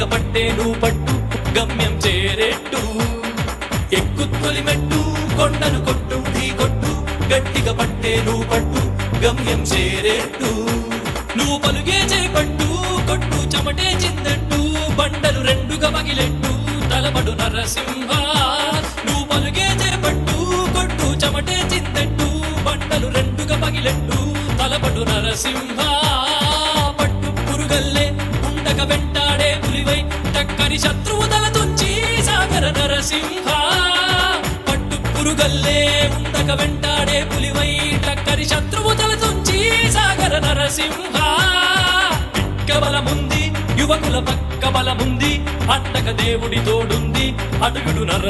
గట్టిగా పట్టేను పట్టు గమ్యం చేరేట్టు ఎక్కు తొలిమెట్టు కొండను కొట్టు ఢీ కొట్టు గట్టిగా పట్టేను పట్టు గమ్యం చేరేట్టు నువ్వు పలుగే చేపట్టు కొట్టు చెమటే చిందట్టు బండలు రెండుగా పగిలెట్టు తలబడు నరసింహ నువ్వు పలుగే చేపట్టు కొట్టు చెమటే చిందట్టు బండలు రెండుగా పగిలెట్టు తలబడు నరసింహ పట్టు పురుగల్లే ఉండక వెంటాడే పులివై టక్కని శత్రువు తల తుంచి సాగర నరసింహ పట్టు పురుగల్లే ఉండక వెంటాడే పులివై టక్కని శత్రువు తల తుంచి సాగర నరసింహ పిక్క బలముంది యువకుల పక్క బలముంది అట్టక దేవుడి తోడుంది అడుగుడు నర